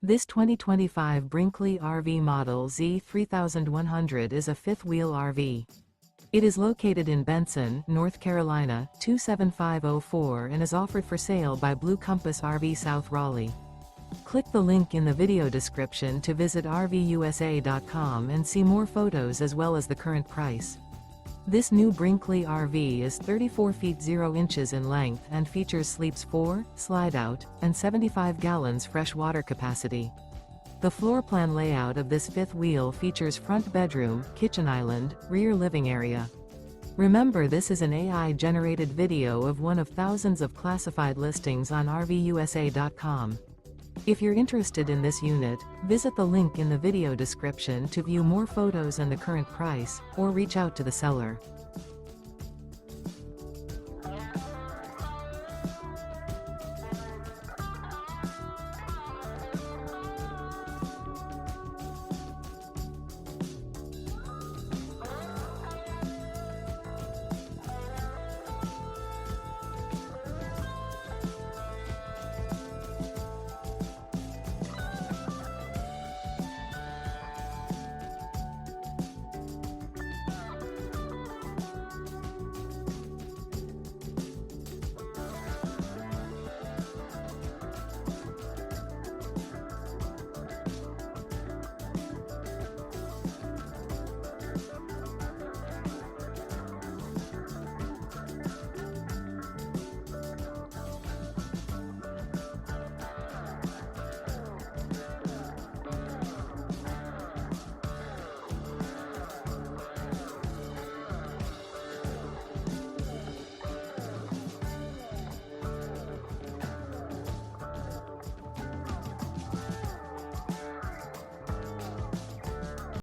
This 2025 Brinkley RV Model Z 3100 is a fifth-wheel RV. It is located in Benson, North Carolina, 27504 and is offered for sale by Blue Compass RV South Raleigh. Click the link in the video description to visit RVUSA.com and see more photos as well as the current price. This new Brinkley RV is 34 feet 0 inches in length and features sleeps 4, Slideout, and 75 gallons fresh water capacity. The floor plan layout of this fifth wheel features front bedroom, kitchen island, rear living area. Remember, this is an AI-generated video of one of thousands of classified listings on RVUSA.com. If you're interested in this unit, visit the link in the video description to view more photos and the current price, or reach out to the seller.